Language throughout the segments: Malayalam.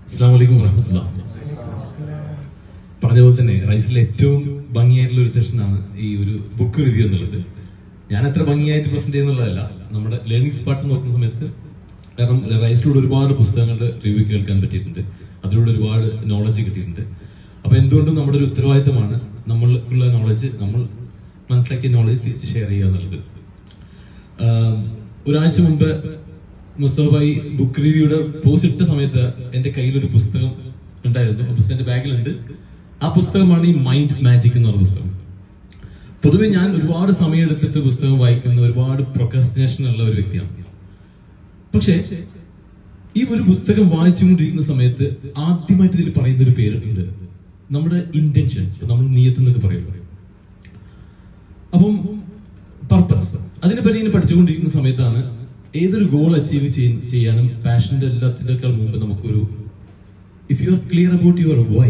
അസ്സലാമു അലൈക്കും വറഹ്മത്തുള്ളാഹി. പറഞ്ഞ പോലെ തന്നെ റൈസിലെ ഏറ്റവും ഭംഗിയായിട്ടുള്ള ഒരു സെഷനാണ് ഈ ഒരു ബുക്ക് റിവ്യൂ എന്നുള്ളത്. ഞാൻ അത്ര ഭംഗിയായിട്ട് പ്രസന്റ് ചെയ്യുന്നുള്ളതല്ല, നമ്മുടെ ലേണിംഗ് സ്പാർട്ട് നോക്കുന്ന സമയത്ത്, കാരണം റൈസിലൂടെ ഒരുപാട് പുസ്തകങ്ങളുടെ റിവ്യൂ കേൾക്കാൻ പറ്റിയിട്ടുണ്ട്, അതിലൂടെ ഒരുപാട് നോളജ് കിട്ടിയിട്ടുണ്ട്. അപ്പൊ എന്തുകൊണ്ടും നമ്മുടെ ഒരു ഉത്തരവാദിത്തമാണ് നമ്മൾക്കുള്ള നോളജ്, നമ്മൾ മനസ്സിലാക്കിയ നോളജ് തിരിച്ച് ഷെയർ ചെയ്യുക എന്നുള്ളത്. ഒരാഴ്ച മുമ്പ് മുസ്തഫ ഭായി ബുക്ക് റിവ്യൂയുടെ പോസ്റ്റ് ഇട്ട സമയത്ത് എന്റെ കയ്യിലൊരു പുസ്തകം ഉണ്ടായിരുന്നു. ആ പുസ്തകത്തിന്റെ ബാഗിലുണ്ട്. ആ പുസ്തകമാണ് ഈ മൈൻഡ് മാജിക് എന്ന് പറഞ്ഞ പുസ്തകം. പൊതുവെ ഞാൻ ഒരുപാട് സമയം എടുത്തിട്ട് പുസ്തകം വായിക്കുന്ന, ഒരുപാട് പ്രൊക്രാസ്റ്റിനേഷൻ ഉള്ള ഒരു വ്യക്തിയാണ്. പക്ഷേ ഈ ഒരു പുസ്തകം വായിച്ചുകൊണ്ടിരിക്കുന്ന സമയത്ത് ആദ്യമായിട്ട് ഇതിൽ പറയുന്ന ഒരു പേരുണ്ട്, നമ്മുടെ ഇന്റൻഷൻ, നമ്മൾ നിയത്ത് എന്നൊക്കെ പറയുന്നത്. അപ്പം പർപ്പസ്, അതിനെപ്പറ്റി ഇങ്ങനെ പഠിച്ചുകൊണ്ടിരിക്കുന്ന സമയത്താണ് ഏതൊരു ഗോൾ അച്ചീവ് ചെയ്യാനും പാഷന്റെ എല്ലാത്തിനേക്കാൾ മുമ്പ് നമുക്കൊരു if you are clear about your why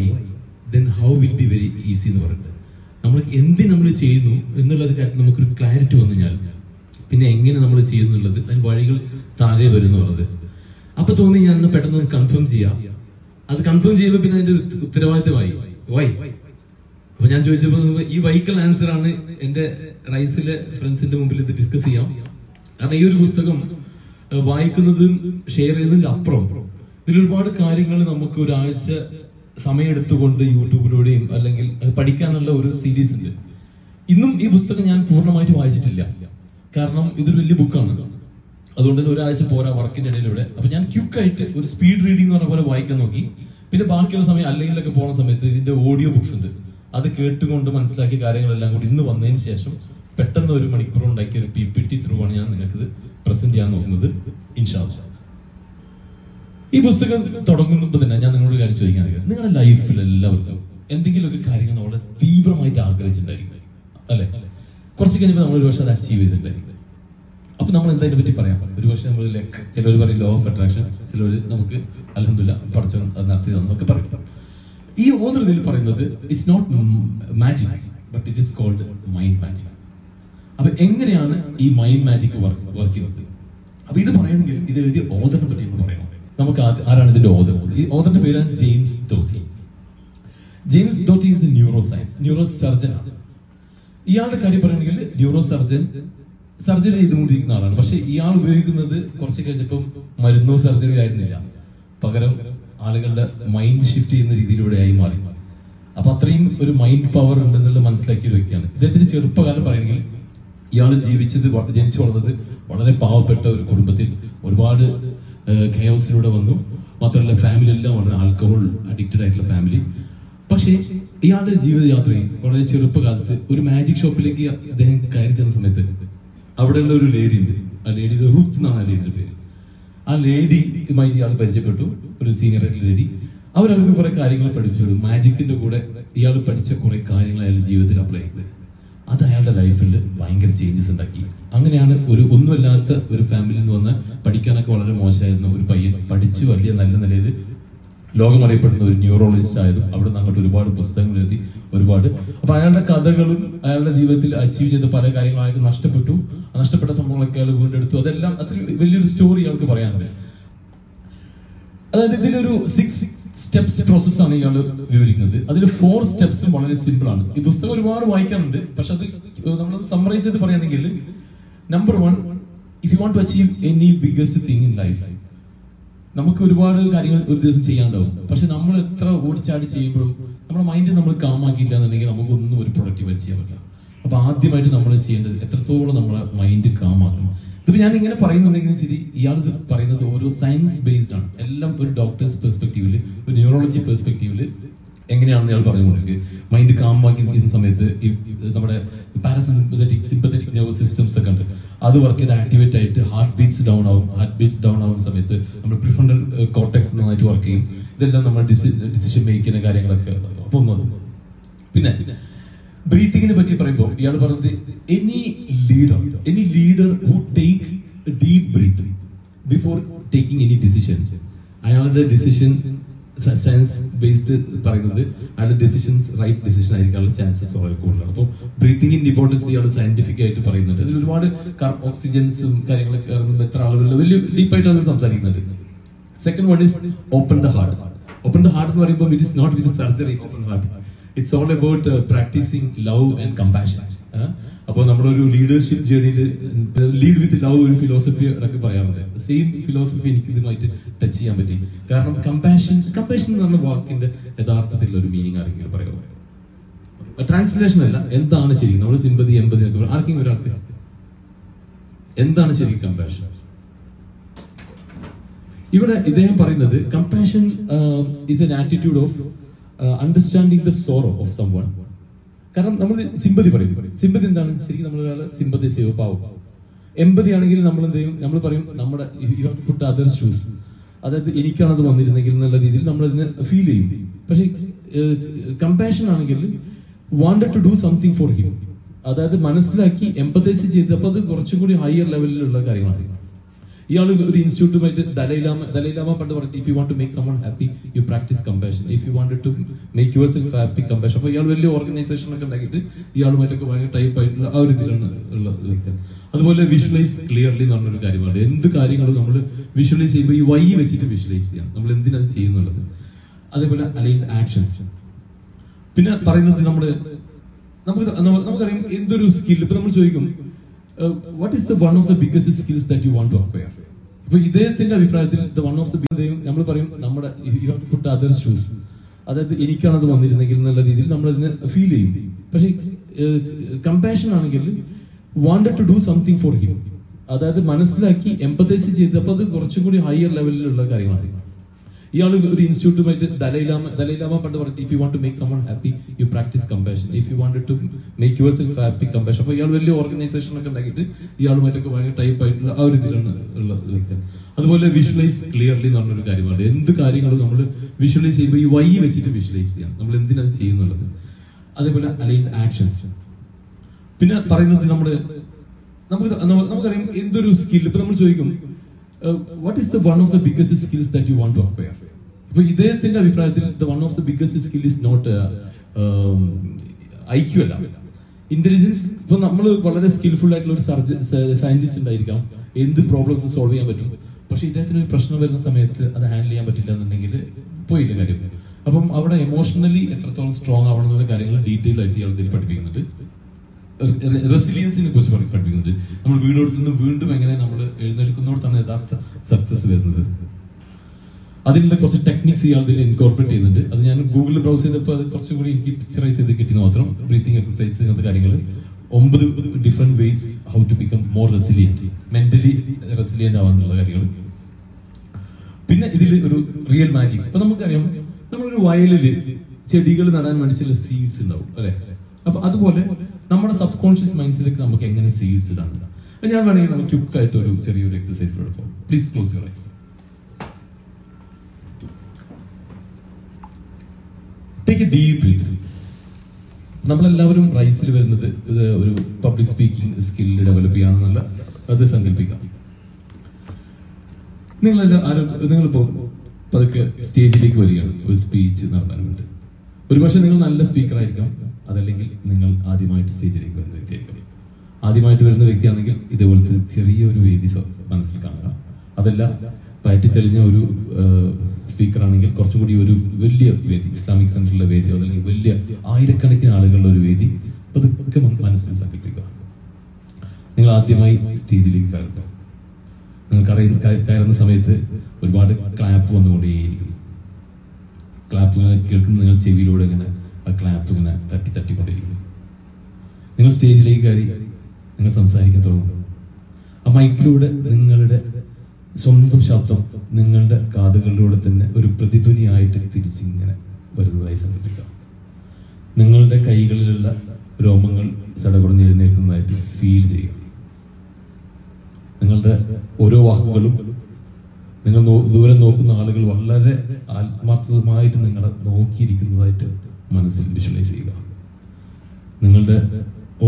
then how will be very easy എന്ന് പറയുന്നത്. നമ്മൾ എന്ത് നമ്മൾ ചെയ്യുന്നു എന്നുള്ളത് കാര്യത്തിൽ നമുക്കൊരു ക്ലാരിറ്റി വന്നു കഴിഞ്ഞാൽ പിന്നെ എങ്ങനെ നമ്മൾ ചെയ്യുന്നുള്ളത് അതിന് വഴികൾ താഴെ വരുന്നുള്ളത്. അപ്പൊ തോന്നി ഞാൻ പെട്ടെന്ന് കൺഫേം ചെയ്യാം. അത് കൺഫേം ചെയ്യുമ്പോൾ പിന്നെ അതിന്റെ ഉത്തരവാദിത്തമായി വൈ. അപ്പൊ ഞാൻ ചോദിച്ചപ്പോ ഈ വൈക്കുള്ള ആൻസർ ആണ് എന്റെ റൈസിലെ ഫ്രണ്ട്സിന്റെ മുമ്പിൽ ഇത് ഡിസ്കസ് ചെയ്യാം. കാരണം ഈ ഒരു പുസ്തകം വായിക്കുന്നതും ഷെയർ ചെയ്യുന്നതിന്റെ അപ്പുറം ഇതിൽ ഒരുപാട് കാര്യങ്ങൾ നമുക്ക് ഒരാഴ്ച സമയം എടുത്തുകൊണ്ട് യൂട്യൂബിലൂടെയും അല്ലെങ്കിൽ പഠിക്കാനുള്ള ഒരു സീരീസ് ഉണ്ട്. ഇന്നും ഈ പുസ്തകം ഞാൻ പൂർണ്ണമായിട്ട് വായിച്ചിട്ടില്ല, കാരണം ഇതൊരു വലിയ ബുക്കാണ്. അതുകൊണ്ട് തന്നെ ഒരാഴ്ച പോരാ വർക്കിന്റെ ഇടയിലൂടെ. അപ്പൊ ഞാൻ ക്വിക്കായിട്ട് ഒരു സ്പീഡ് റീഡിംഗ് എന്ന് പറഞ്ഞ പോലെ വായിക്കാൻ നോക്കി. പിന്നെ ബാക്കിയുള്ള സമയം അല്ലെങ്കിലൊക്കെ പോകുന്ന സമയത്ത് ഇതിന്റെ ഓഡിയോ ബുക്സ് ഉണ്ട്, അത് കേട്ടുകൊണ്ട് മനസ്സിലാക്കിയ കാര്യങ്ങളെല്ലാം കൂടി ഇന്ന് വന്നതിന് ശേഷം പെട്ടെന്ന് ഒരു മണിക്കൂർ ഉണ്ടാക്കിയ ഒരു PPT ത്രൂ ആണ് ഞാൻ നിങ്ങൾക്ക് ഇത് പ്രസന്റ് ചെയ്യാൻ നോക്കുന്നത്, ഇൻഷാ അല്ലാഹ്. ഈ പുസ്തകം തുടങ്ങുമ്പോൾ തന്നെ ഞാൻ നിങ്ങളോട് കാര്യം ചോദിക്കാൻ, നിങ്ങളുടെ ലൈഫിൽ എല്ലാവർക്കും എന്തെങ്കിലുമൊക്കെ കാര്യങ്ങൾ വളരെ തീവ്രമായിട്ട് ആഗ്രഹിച്ചിട്ടുണ്ടായിരിക്കും അല്ലെ? കുറച്ച് കഴിഞ്ഞപ്പോൾ നമ്മൾ ഒരു വർഷം അത് അച്ചീവ് ചെയ്തിട്ടുണ്ടായിരിക്കും. അപ്പൊ നമ്മൾ എന്താതിനെ പറ്റി പറയാം? ഒരു പക്ഷേ നമ്മൾ ലക്ക്, ചിലർ പറയും ലോ ഓഫ് അട്രാക്ഷൻ, ചിലർ നമുക്ക് അൽഹംദുലില്ലാഹ് പഠിച്ചോ അത് നടത്തി തന്നൊക്കെ പറയും. ഈ ഓതർ ഇതിൽ പറയുന്നത് it's not magic but it is called mind magic. അപ്പൊ എങ്ങനെയാണ് ഈ മൈൻഡ് മാജിക് വർക്ക് ചെയ്യുന്നത്? അപ്പൊ ഇത് പറയണമെങ്കിൽ ഇത് എഴുതിയ ഓതറിനെ പറ്റി ഒന്ന് പറയണം. നമുക്ക് ആരാണ് ഇതിന്റെ ഓതർ? ഈ ഓതറിന്റെ പേരാണ് James dotty. James dotty is A neuro surgeon ആണ്. ഇയാളുടെ കാര്യം പറയുകയാണെങ്കിൽ ന്യൂറോ സർജറി ചെയ്തുകൊണ്ടിരിക്കുന്ന ആളാണ്. പക്ഷെ ഇയാൾ ഉപയോഗിക്കുന്നത് കുറച്ച് കഴിഞ്ഞപ്പം മരുന്നോ സർജറി ആയിരുന്നില്ല, പകരം ആളുകളുടെ മൈൻഡ് ഷിഫ്റ്റ് ചെയ്യുന്ന രീതിയിലൂടെയായി മാറി. അപ്പൊ അത്രയും ഒരു മൈൻഡ് പവർ ഉണ്ടെന്നുള്ളത് മനസ്സിലാക്കിയ ഒരു വ്യക്തിയാണ്. ഇദ്ദേഹത്തിന്റെ ചെറുപ്പകാലം പറയുകയാണെങ്കിൽ ഇയാൾ ജനിച്ചു വളർന്നത് വളരെ പാവപ്പെട്ട ഒരു കുടുംബത്തിൽ, ഒരുപാട് കെയോസിലൂടെ വന്നു. മാത്രമല്ല ഫാമിലി എല്ലാം വളരെ ആൽക്കഹോൾ അഡിക്റ്റഡ് ആയിട്ടുള്ള ഫാമിലി. പക്ഷേ ഇയാളുടെ ജീവിതയാത്രയിൽ വളരെ ചെറുപ്പകാലത്ത് ഒരു മാജിക് ഷോപ്പിലേക്ക് അദ്ദേഹം കയറി ചെന്ന സമയത്ത് അവിടെയുള്ള ഒരു ലേഡി ഉണ്ട്. ആ ലേഡിയുടെ റുത്ത് എന്നാണ് ആ ലേഡിയുടെ പേര്. ആ ലേഡിയുമായിട്ട് ഇയാൾ പരിചയപ്പെട്ടു, ഒരു സീനിയർ ആയിട്ടുള്ള ലേഡി. അവർക്ക് കുറെ കാര്യങ്ങൾ പഠിപ്പിച്ചു. മാജിക്കിന്റെ കൂടെ ഇയാൾ പഠിച്ച കുറെ കാര്യങ്ങൾ അയാളുടെ ജീവിതത്തിൽ അപ്ലൈ ചെയ്തത്. അത് അയാളുടെ ലൈഫിൽ ഭയങ്കര ചേഞ്ചസ് ഉണ്ടാക്കി. അങ്ങനെയാണ് ഒരു ഒന്നുമല്ലാത്ത ഒരു ഫാമിലിയിൽ നിന്ന് വന്ന് പഠിക്കാനൊക്കെ വളരെ മോശമായിരുന്ന ഒരു പയ്യൻ പഠിച്ച് വലിയ നല്ല നിലയിൽ ലോകമറിയപ്പെടുന്ന ഒരു ന്യൂറോളജിസ്റ്റ് ആയതും അവിടെ നിന്ന് അങ്ങോട്ട് ഒരുപാട് പുസ്തകങ്ങൾ എഴുതി ഒരുപാട്. അപ്പൊ അയാളുടെ കഥകളും അയാളുടെ ജീവിതത്തിൽ അച്ചീവ് ചെയ്ത പല കാര്യങ്ങളും അയാൾക്ക് നഷ്ടപ്പെട്ടു. നഷ്ടപ്പെട്ട സംഭവങ്ങളൊക്കെ അയാൾ വീണ്ടെടുത്തു. അതെല്ലാം അത്രയും വലിയൊരു സ്റ്റോറി അയാൾക്ക് പറയാനുണ്ട്. അതായത് ഇതിലൊരു 6 സ്റ്റെപ്സ് പ്രോസസ്സാണ് ഇയാൾ വിവരിക്കുന്നത്. അതിൽ 4 സ്റ്റെപ്സും വളരെ സിമ്പിൾ ആണ്. ഈ പുസ്തകം ഒരുപാട് വായിക്കാനുണ്ട്, പക്ഷെ അത് നമ്മൾ സമ്മറൈസ് ചെയ്ത് പറയുകയാണെങ്കിൽ, number 1, if you want to achieve any biggest thing in life, നമുക്ക് ഒരുപാട് കാര്യങ്ങൾ ഒരു ദിവസം ചെയ്യാണ്ടാവും. പക്ഷെ നമ്മൾ എത്ര ഓടിച്ചാടി ചെയ്യുമ്പോഴും നമ്മുടെ മൈൻഡ് നമ്മൾ കാമാക്കിയില്ല എന്നുണ്ടെങ്കിൽ നമുക്കൊന്നും ഒരു പ്രൊഡക്റ്റീവായിട്ട് ചെയ്യാൻ പറ്റില്ല. അപ്പൊ ആദ്യമായിട്ട് നമ്മൾ ചെയ്യേണ്ടത് എത്രത്തോളം നമ്മളെ മൈൻഡ് കാമാക്കണം. ഇതിപ്പോ ഞാൻ ഇങ്ങനെ പറയുന്നുണ്ടെങ്കിൽ ശരി, ഇയാൾ ഇത് പറയുന്നത് ഓരോ സയൻസ് ബേസ്ഡ് ആണ്. എല്ലാം ഒരു ഡോക്ടേഴ്സ് പെർസ്പെക്റ്റീവില്, ഒരു ന്യൂറോളജി പെർസ്പെക്റ്റീവില് എങ്ങനെയാണെന്ന് ഇയാൾ പറയുന്നുണ്ടെങ്കിൽ മൈൻഡ് കാമാക്കിയിരിക്കുന്ന സമയത്ത് ഈ നമ്മുടെ സിമ്പത്തറ്റിക് നെർവസ് സിസ്റ്റംസ് ഒക്കെ ഉണ്ട്, അത് വർക്ക് ചെയ്ത് ആക്ടിവേറ്റ് ആയിട്ട് ഹാർട്ട് ബീറ്റ്സ് ഡൗൺ ആവുന്ന സമയത്ത് നമ്മൾ പ്രിഫ്രണ്ടൽ കോർട്ടെക്സ് നന്നായിട്ട് വർക്ക് ചെയ്യും. ഇതെല്ലാം നമ്മുടെ ഡിസിഷൻ മേക്കിന്റെ കാര്യങ്ങളൊക്കെ അപ്പൊ ഒന്നും. പിന്നെ ബ്രീത്തിങ്ങിനെ പറ്റി പറയുമ്പോൾ ഇയാൾ പറഞ്ഞത് any leader who take deep breath before taking any decision, അയാളുടെ ഡിസിഷൻ സയൻസ് ബേസ്ഡ് പറയുന്നത് അയാളുടെ ഡിസിഷൻസ് റൈറ്റ് ഡിസിഷൻ ആയിരിക്കാനുള്ള ചാൻസസ് വളരെ കൂടുതലാണ്. അപ്പോൾ ബ്രീത്തിങ്ങിന്റെ ഇമ്പോർട്ടൻസ് ഇയാൾ സയന്റിഫിക് ആയിട്ട് പറയുന്നുണ്ട്. അതിൽ ഒരുപാട് ഓക്സിജൻസും കാര്യങ്ങളൊക്കെ എത്ര ആളുകളിൽ വലിയ ഡീപ്പായിട്ടാണ് സംസാരിക്കുന്നത്. Second one is open the heart. Open the heart എന്ന് പറയുമ്പോൾ it is not with surgery open heart. It's all about practising love and compassion. അപ്പോൾ നമ്മുടെ ഒരു ലീഡർഷിപ്പ് ജേർണിയിൽ ലീഡ് വിത്ത് ലവ് ഒരു ഫിലോസഫി ഒക്കെ പറയാറുണ്ട്. സെയിം ഫിലോസഫി എനിക്ക് ഇതുമായിട്ട് ടച്ച് ചെയ്യാൻ പറ്റി. കാരണം കമ്പാഷൻ എന്ന് പറഞ്ഞ വാക്കിന്റെ യഥാർത്ഥത്തിലുള്ള ഒരു മീനിങ് ആരെങ്കിലും പറയുമോ? ട്രാൻസ്ലേഷൻ അല്ല, എന്താണ് ശരിക്കും നമ്മൾ സിമ്പതി എമ്പതി ഒക്കെ ആർക്കെങ്കിലും ഒരാൾക്ക് എന്താണ് ശരിക്കും കമ്പാഷൻ? ഇവിടെ ഇദ്ദേഹം പറയുന്നത് compassion is an attitude of understanding the sorrow of someone. കാരണം നമ്മൾ സിമ്പതി പറയും. സിമ്പതി എന്താണ് ശരിക്കും? നമ്മളൊരാള് സിമ്പതി ചെയ്യും, പാവം. എമ്പതി ആണെങ്കിൽ നമ്മൾ എന്ത് ചെയ്യും? നമ്മൾ പറയും നമ്മുടെ you have to put other shoes, അതായത് എനിക്കാണത് വന്നിരുന്നെങ്കിൽ എന്നുള്ള രീതിയിൽ നമ്മൾ അതിനെ ഫീൽ ചെയ്യും. പക്ഷെ കമ്പാഷൻ ആണെങ്കിൽ wanted to do something for him, അതായത് മനസ്സിലാക്കി എംപതൈസ് ചെയ്തപ്പോൾ അത് കുറച്ചും കൂടി ഹയർ ലെവലിലുള്ള കാര്യങ്ങളാണ്. ഇയാൾ ഒരു ഇൻസ്റ്റിറ്റ്യൂട്ടുമായിട്ട് ദലൈലാമ പണ്ട് പറഞ്ഞു, if you want to make someone happy you practise compassion, if you want to make yourself happy compassion. അപ്പൊ ഇയാൾ വലിയ ഓർഗനൈസേഷൻ ഒക്കെ ഉണ്ടാക്കിയിട്ട് ഇയാളുമായിട്ടൊക്കെ ഭയങ്കര ടൈപ്പ് ആയിട്ടുള്ള ആ ഒരു ഇതിലാണ് ഉള്ളത്. അതുപോലെ വിഷ്വലൈസ് ക്ലിയർലി എന്ന് പറഞ്ഞൊരു കാര്യമാണ്. എന്ത് കാര്യങ്ങളും നമ്മൾ വിഷ്വലൈസ് ചെയ്യുമ്പോൾ ഈ വൈ വെച്ചിട്ട് വിഷ്വലൈസ് ചെയ്യാം, നമ്മൾ എന്തിനത് ചെയ്യുന്നുള്ളത്. അതേപോലെ അലൈൻഡ് ആക്ഷൻസ്. പിന്നെ പറയുന്നത് നമുക്കറിയാം എന്തൊരു സ്കിൽ. ഇപ്പൊ നമ്മൾ ചോദിക്കും what is the one of the biggest skills that you want to acquire. ഇപ്പൊ ഇദ്ദേഹത്തിന്റെ അഭിപ്രായത്തിൽ വൺ ഓഫ് ദ നമ്മൾ പറയും നമ്മുടെ you have to put other shoes, അതായത് എനിക്കാണത് വന്നിരുന്നെങ്കിൽ എന്നുള്ള രീതിയിൽ നമ്മൾ അതിനെ ഫീൽ ചെയ്യും. പക്ഷെ കമ്പാഷൻ ആണെങ്കിൽ wanted to do something for him, അതായത് മനസ്സിലാക്കി എംപതൈസ് ചെയ്തപ്പോൾ അത് കുറച്ചും കൂടി ഹയർ ലെവലിലുള്ള കാര്യങ്ങളാണ്. ഇയാൾ ഒരു ഇൻസ്റ്റിറ്റ്യൂട്ടുമായിട്ട് ദലൈലാമ പണ്ട് പറഞ്ഞു, if you want to make someone happy you practise compassion, if you want to make yourself happy compassion. അപ്പൊ ഇയാൾ വലിയ ഓർഗനൈസേഷൻ ഒക്കെ ഉണ്ടാക്കിയിട്ട് ഇയാളുമായിട്ടൊക്കെ ഭയങ്കര ടൈപ്പ് ആയിട്ടുള്ള ആ ഒരു ഇതിലാണ് ഉള്ളത്. അതുപോലെ വിഷ്വലൈസ് ക്ലിയർലി എന്ന് പറഞ്ഞൊരു കാര്യമാണ്. എന്ത് കാര്യങ്ങളും നമ്മൾ വിഷ്വലൈസ് ചെയ്യുമ്പോൾ ഈ വൈ വെച്ചിട്ട് വിഷ്വലൈസ് ചെയ്യാം, നമ്മൾ എന്തിനത് ചെയ്യുന്നുള്ളത്. അതേപോലെ അലൈൻഡ് ആക്ഷൻസ്. പിന്നെ പറയുന്നത് നമുക്കറിയാം എന്തൊരു സ്കിൽ. ഇപ്പൊ നമ്മൾ ചോദിക്കും what is the one of the biggest skills that you want to acquire. ഇപ്പൊ ഇദ്ദേഹത്തിന്റെ അഭിപ്രായത്തിൽ one of the biggest skill is not IQ അല്ല, ഇന്റലിജൻസ്. ഇപ്പൊ നമ്മൾ വളരെ സ്കിൽഫുൾ ആയിട്ടുള്ള ഒരു സയന്റിസ്റ്റ് ഉണ്ടായിരിക്കാം, എന്ത് പ്രോബ്ലംസ് സോൾവ് ചെയ്യാൻ പറ്റും. പക്ഷെ ഇദ്ദേഹത്തിന് ഒരു പ്രശ്നം വരുന്ന സമയത്ത് അത് ഹാൻഡിൽ ചെയ്യാൻ പറ്റില്ല എന്നുണ്ടെങ്കിൽ പോയില്ല കാര്യം. അപ്പം അവിടെ എമോഷണലി എത്രത്തോളം സ്ട്രോങ് ആവണം എന്നുള്ള കാര്യങ്ങൾ ഡീറ്റെയിൽ ആയിട്ട് ഇയാൾ ഇതിൽ പഠിപ്പിക്കുന്നുണ്ട്. റെസിലിയൻസിനെ കുറിച്ച് പഠിപ്പിക്കുന്നുണ്ട്. നമ്മൾ വീടെടുത്തുനിന്ന് വീണ്ടും എങ്ങനെ നമ്മൾ എഴുന്നേൽക്കുന്നോടത്താണ് യഥാർത്ഥ സക്സസ് വരുന്നത്. അതിനുള്ള കുറച്ച് ടെക്നിക്സ് ഇയാൾ ഇതിൽ ഇൻകോർപ്പറേറ്റ് ചെയ്യുന്നുണ്ട്. അത് ഞാൻ ഗൂഗിളിൽ ബ്രൗസ് ചെയ്തപ്പോൾ അത് കുറച്ചും കൂടി എനിക്ക് പിക്ചറൈസ് ചെയ്ത് കിട്ടി മാത്രം. ബ്രീത്തിങ് എക്സസൈസ് അങ്ങനത്തെ കാര്യങ്ങൾ 9 different ways how to become more resilient, mentally resilient ആവാന്നുള്ള കാര്യങ്ങൾ. പിന്നെ ഇതിൽ ഒരു റിയൽ മാജിക്. ഇപ്പൊ നമുക്കറിയാം നമ്മളൊരു വയലില് ചെടികൾ നടാൻ വേണ്ടി ചില സീഡ്സ് ഉണ്ടാവും അല്ലെ. അപ്പൊ അതുപോലെ നമ്മുടെ സബ് കോൺഷ്യസ് മൈൻഡ്സിലേക്ക് നമുക്ക് എങ്ങനെ സീഡ്സ് ഇടാൻ. ഞാൻ വേണമെങ്കിൽ നമുക്ക് ക്യുക്കായിട്ട് ഒരു ചെറിയൊരു എക്സസൈസ് എടുക്കാം. Please close your eyes. Take a deep breath. നമ്മളെല്ലാവരും റൈസിൽ വരുന്നത് ഒരു പബ്ലിക് സ്പീക്കിംഗ് സ്കിൽ ഡെവലപ്പ് ചെയ്യാന്നുള്ള അത് സങ്കല്പിക്കാം. നിങ്ങളിപ്പോ പതുക്കെ സ്റ്റേജിലേക്ക് വരികയാണ് ഒരു സ്പീച്ച് നടത്താൻ വേണ്ടി. ഒരുപക്ഷെ നിങ്ങൾ നല്ല സ്പീക്കർ ആയിരിക്കാം, അതല്ലെങ്കിൽ നിങ്ങൾ ആദ്യമായിട്ട് സ്റ്റേജിലേക്ക് വരുന്ന വ്യക്തിയായിരിക്കും. ആദ്യമായിട്ട് വരുന്ന വ്യക്തിയാണെങ്കിൽ ഇതേപോലത്തെ ചെറിയൊരു വേദി മനസ്സിൽ കാണുക. അതല്ല പയറ്റിത്തെളിഞ്ഞ ഒരു സ്പീക്കർ ആണെങ്കിൽ കുറച്ചും കൂടി ഒരു വലിയ വേദി, ഇസ്ലാമിക് സെന്ററിലെ വേദിയോ അതല്ലെങ്കിൽ വലിയ ആയിരക്കണക്കിന് ആളുകളുടെ ഒരു വേദി പതുക്കെ മനസ്സിൽ സങ്കല്പിക്കുക. നിങ്ങൾ ആദ്യമായി സ്റ്റേജിലേക്ക് കയറുക. നിങ്ങൾ കയറുന്ന സമയത്ത് ഒരുപാട് ക്ലാപ്പ് വന്നുകൊണ്ടേയിരിക്കും. ക്ലാപ്പ് ഇങ്ങനെ കേൾക്കുന്ന നിങ്ങൾ ചെവിയിലൂടെ ഇങ്ങനെ ആ ക്ലാപ്പ് ഇങ്ങനെ തട്ടിക്കൊണ്ടിരിക്കും. നിങ്ങൾ സ്റ്റേജിലേക്ക് കയറി നിങ്ങൾ സംസാരിക്കാൻ തുടങ്ങും. ആ മൈക്കിലൂടെ നിങ്ങളുടെ സ്വന്തം ശബ്ദം നിങ്ങളുടെ കാതുകളിലൂടെ തന്നെ ഒരു പ്രതിധ്വനിയായിട്ട് തിരിച്ചിങ്ങനെ വരുന്നതായി സങ്കല്പിക്കാം. നിങ്ങളുടെ കൈകളിലുള്ള രോമങ്ങൾ സടകുടഞ്ഞെഴുന്നേൽക്കുന്നതായിട്ട് ഫീൽ ചെയ്യുക. നിങ്ങളുടെ ഓരോ വാക്കുകളും നിങ്ങൾ ദൂരെ നോക്കുന്ന ആളുകൾ വളരെ ആത്മാർത്ഥമായിട്ട് നിങ്ങളെ നോക്കിയിരിക്കുന്നതായിട്ട് മനസ്സിൽ വിഷ്വലൈസ് ചെയ്യുക. നിങ്ങളുടെ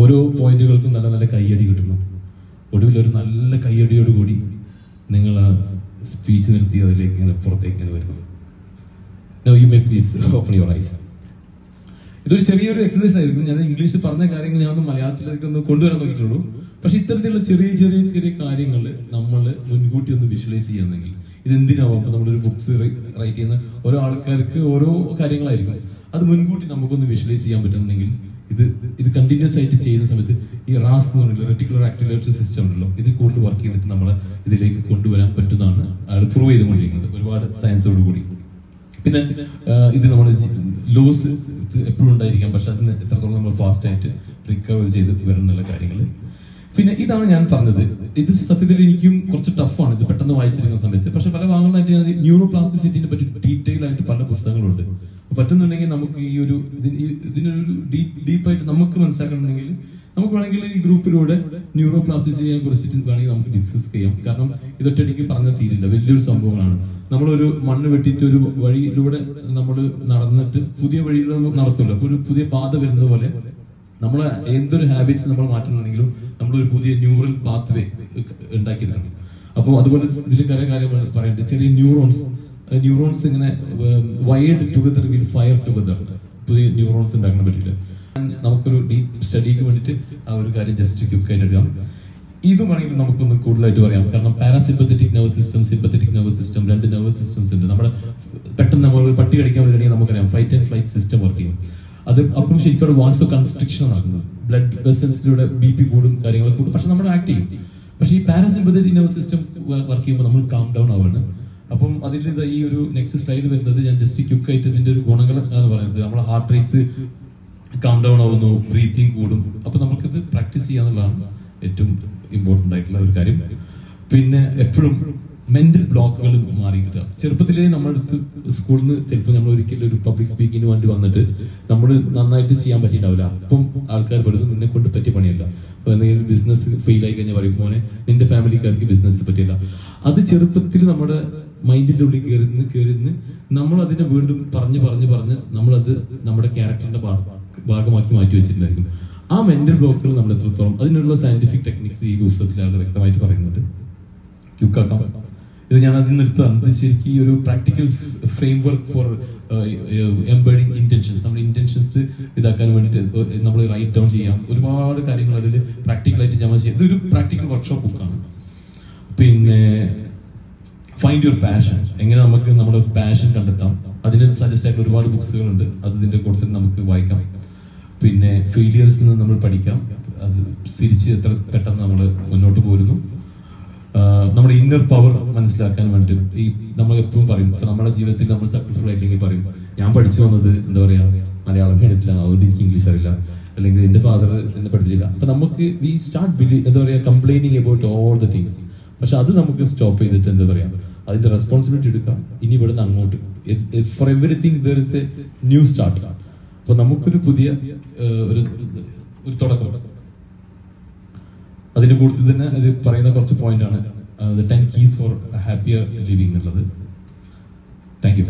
ഓരോ പോയിന്റുകൾക്കും നല്ല നല്ല കയ്യടി കിട്ടുന്നു. ഒടുവിൽ ഒരു നല്ല കയ്യടിയോടുകൂടി നിങ്ങൾ ആ സ്പീച്ച് നിർത്തി അതിലേക്ക് ഇങ്ങനെ പുറത്തേക്ക് ഇങ്ങനെ വരുന്നു. Now you may please open your eyes. ഇതൊരു ചെറിയൊരു എക്സസൈസ് ആയിരിക്കും. ഞാൻ ഇംഗ്ലീഷിൽ പറഞ്ഞ കാര്യങ്ങൾ ഞാൻ ഒന്ന് മലയാളത്തിലേക്ക് ഒന്ന് കൊണ്ടുവരാൻ നോക്കിയിട്ടുള്ളൂ. പക്ഷെ ഇത്തരത്തിലുള്ള ചെറിയ ചെറിയ ചെറിയ കാര്യങ്ങൾ നമ്മൾ മുൻകൂട്ടി ഒന്ന് വിഷ്വലൈസ് ചെയ്യുന്നെങ്കിൽ ഇതെന്തിനാവും. അപ്പൊ നമ്മളൊരു ബുക്സ് റൈറ്റ് ചെയ്യുന്ന ഓരോ ആൾക്കാർക്ക് ഓരോ കാര്യങ്ങളായിരിക്കും. അത് മുൻകൂട്ടി നമുക്കൊന്ന് വിഷ്വലൈസ് ചെയ്യാൻ പറ്റുന്നുണ്ടെങ്കിൽ ഇത് കണ്ടിന്യൂസ് ആയിട്ട് ചെയ്യുന്ന സമയത്ത് ഈ റാസ് എന്ന് പറയുന്നത് റെറ്റിക്കുലർ ആക്ടിവേറ്ററി സിസ്റ്റം ഉണ്ടല്ലോ, ഇത് കൂടുതൽ വർക്ക് ചെയ്തിട്ട് നമ്മളെ ഇതിലേക്ക് കൊണ്ടുവരാൻ പറ്റുന്നതാണ് അയാൾ പ്രൂവ് ചെയ്തുകൊണ്ടിരിക്കുന്നത് ഒരുപാട് സയൻസോട് കൂടി. പിന്നെ ഇത് നമ്മൾ ലോസ് എപ്പോഴും ഉണ്ടായിരിക്കാം, പക്ഷെ അതിന് എത്രത്തോളം നമ്മൾ ഫാസ്റ്റ് ആയിട്ട് റിക്കവർ ചെയ്ത് വരുന്നുള്ള കാര്യങ്ങൾ. പിന്നെ ഇതാണ് ഞാൻ പറഞ്ഞത്, ഇത് സത്യത്തിൽ എനിക്കും കുറച്ച് ടഫാണ് ഇത് പെട്ടെന്ന് വായിച്ചിരിക്കുന്ന സമയത്ത്. പക്ഷെ പല ഭാഗങ്ങളായിട്ട് ഞാൻ ന്യൂറോ പ്ലാസ്റ്റിസിറ്റിനെ പറ്റി ഡീറ്റെയിൽ ആയിട്ട് പല പുസ്തകങ്ങളുണ്ട്. പറ്റുന്നുണ്ടെങ്കിൽ നമുക്ക് ഈ ഒരു ഇതിനൊരു ഡീപ്പായിട്ട് നമുക്ക് മനസ്സിലാക്കണമെങ്കിൽ നമുക്ക് വേണമെങ്കിൽ ഈ ഗ്രൂപ്പിലൂടെ ന്യൂറോ പ്ലാസ്റ്റിസിറ്റിയെ കുറിച്ചിട്ട് വേണമെങ്കിൽ നമുക്ക് ഡിസ്കസ് ചെയ്യാം. കാരണം ഇതൊറ്റടിക്ക് പറഞ്ഞാൽ തീരില്ല, വലിയൊരു സംഭവങ്ങളാണ്. നമ്മളൊരു മണ്ണ് വെട്ടിയിട്ട് ഒരു വഴിയിലൂടെ നമ്മൾ നടന്നിട്ട് പുതിയ വഴിയിലൂടെ നടക്കുമല്ലോ, അപ്പൊ ഒരു പുതിയ പാത വരുന്നത് പോലെ നമ്മളെ എന്തൊരു ഹാബിറ്റ്സ് നമ്മൾ മാറ്റണമെങ്കിലും നമ്മളൊരു പുതിയ ന്യൂറൽ പാത്ത് വേ ഉണ്ടാക്കിയെടുക്കണം. അപ്പോൾ അതുപോലെ ഇതിൽ കുറെ കാര്യങ്ങൾ പറയേണ്ടത്, ചെറിയ ന്യൂറോൺസ് ഇങ്ങനെ wired together will fire together, പുതിയ ന്യൂറോൺസ് ഉണ്ടാക്കാൻ പറ്റില്ല. നമുക്കൊരു ഡീപ് സ്റ്റഡിക്ക് വേണ്ടിയിട്ട് ആ ഒരു കാര്യം ജസ്റ്റ് ക്വിക്കായിട്ട് എടുക്കാം. ഇതും വേണമെങ്കിൽ നമുക്കൊന്ന് കൂടുതലായിട്ട് പറയാം. കാരണം parasympathetic nervous system, sympathetic nervous system, രണ്ട് നെർവസ് സിസ്റ്റംസ് ഉണ്ട്. നമ്മുടെ പെട്ടെന്ന് നമ്മൾ പട്ടി കടിക്കാൻ വരികയാണെങ്കിൽ നമുക്കറിയാം fight and flight system work ചെയ്യും. അത് അപ്പം ശരിക്കും വാസോ കൺസ്ട്രിക്ഷൻ നടക്കുന്നത്, ബ്ലഡ് വെസൽസിലൂടെ BP കൂടും, കാര്യങ്ങൾ കൂടും, പക്ഷെ നമ്മൾ ആക്ട് ചെയ്യും. പക്ഷെ ഈ പാരാസിമ്പത്തറ്റിക് നെർവസ് സിസ്റ്റം വർക്ക് ചെയ്യുമ്പോൾ നമ്മൾ കാം ഡൗൺ ആവുകയാണ്. അപ്പം അതിൽ ഈ ഒരു നെക്സ്റ്റ് സ്ലൈഡ് വരുന്നത് ഞാൻ ജസ്റ്റ് ക്വിക്കായിട്ട് ഇതിന്റെ ഒരു ഗുണങ്ങൾ ആണ് പറയുന്നത്. നമ്മളെ ഹാർട്ട് റേറ്റ്സ് കാം ഡൗൺ ആവുന്നു, ബ്രീത്തിങ് കൂടും. അപ്പൊ നമുക്കിത് പ്രാക്ടീസ് ചെയ്യാന്നുള്ളതാണ് ഏറ്റവും ഇമ്പോർട്ടന്റ് ആയിട്ടുള്ള ഒരു കാര്യം. പിന്നെ എപ്പോഴും മെന്റൽ ബ്ലോക്കുകൾ മാറി കിട്ടുക. ചെറുപ്പത്തിലേ നമ്മളടുത്ത് സ്കൂളിൽ നിന്ന് ചിലപ്പോൾ നമ്മൾ ഒരിക്കലും ഒരു പബ്ലിക് സ്പീക്കിങ്ങിന് വേണ്ടി വന്നിട്ട് നമ്മൾ നന്നായിട്ട് ചെയ്യാൻ പറ്റിയിട്ടുണ്ടാവില്ല. അപ്പം ആൾക്കാർ പറയുന്നത് നിന്നെ കൊണ്ട് പറ്റിയ പണിയല്ല. അപ്പൊ എന്തെങ്കിലും ബിസിനസ് ഫെയിൽ ആയി കഴിഞ്ഞാൽ പറയും മോനെ നിന്റെ ഫാമിലിക്കാർക്ക് ബിസിനസ് പറ്റില്ല. അത് ചെറുപ്പത്തിൽ നമ്മുടെ മൈൻഡിന്റെ ഉള്ളിൽ കയറുന്ന നമ്മൾ അതിനെ വീണ്ടും പറഞ്ഞ് നമ്മളത് നമ്മുടെ ക്യാരക്ടറിന്റെ ഭാഗമാക്കി മാറ്റി വെച്ചിട്ടുണ്ടായിരിക്കും. ആ മെന്റൽ ബ്ലോക്കുകൾ നമ്മൾ എത്രത്തോളം, അതിനുള്ള സയന്റിഫിക് ടെക്നിക്സ് ഈ പുസ്തകത്തിലാണ് വ്യക്തമായിട്ട് പറയുന്നുണ്ട്. ക്യുക്കാക്കാം, ഇത് ഞാൻ അതിൽ നിർത്തുകയാണ്. ഇത് ശരിക്കും ഈ ഒരു practical frame work for embedding intentions, നമ്മുടെ ഇന്റൻഷൻസ് ഇതാക്കാൻ വേണ്ടിയിട്ട് നമ്മൾ റൈറ്റ് ഡൗൺ ചെയ്യാം. ഒരുപാട് കാര്യങ്ങൾ അതിൽ പ്രാക്ടിക്കലായിട്ട് നമ്മൾ ചെയ്യാം. ഇതൊരു പ്രാക്ടിക്കൽ വർക്ക്ഷോപ്പ് ബുക്കാണ്. പിന്നെ ഫൈൻഡ് യുവർ പാഷൻ, എങ്ങനെ നമുക്ക് നമ്മുടെ പാഷൻ കണ്ടെത്താം, അതിന് സജസ്റ്റ് ആയിട്ട് ഒരുപാട് ബുക്സുകളുണ്ട്. അത് ഇതിന്റെ കൂട്ടത്തിൽ നമുക്ക് വായിക്കാം. പിന്നെ ഫെയിലിയേഴ്സിൽ നിന്ന് നമ്മൾ പഠിക്കാം, അത് തിരിച്ച് എത്ര പെട്ടെന്ന് നമ്മൾ മുന്നോട്ട് പോരുന്നു. നമ്മുടെ ഇന്നർ പവർ മനസ്സിലാക്കാൻ വേണ്ടി ഈ നമ്മൾ എപ്പോഴും പറയും, നമ്മുടെ ജീവിതത്തിൽ നമ്മൾ സക്സസ്ഫുൾ ആയില്ലെങ്കിൽ പറയും ഞാൻ പഠിച്ചു വന്നത് എന്താ പറയാ മലയാളം മീഡിയത്തിലാണ്, അതുകൊണ്ട് എനിക്ക് ഇംഗ്ലീഷ് അറിയില്ല, അല്ലെങ്കിൽ എന്റെ ഫാദർ എന്നെ പഠിപ്പിച്ചില്ല. അപ്പൊ നമുക്ക് വി സ്റ്റാർട്ട് എന്താ പറയാ complaining about all the things. പക്ഷെ അത് നമുക്ക് സ്റ്റോപ്പ് ചെയ്തിട്ട് എന്താ പറയാ അതിന്റെ റെസ്പോൺസിബിലിറ്റി എടുക്കാം. ഇനി ഇവിടുന്ന് അങ്ങോട്ട് four everything there is A new start. അപ്പൊ നമുക്കൊരു പുതിയ ഒരു തുടക്കം. അതിന്റെ കൂടുതൽ തന്നെ അത് പറയുന്ന കുറച്ച് പോയിന്റ് ആണ്, 10 keys for a happier living എന്നുള്ളത്. Thank you.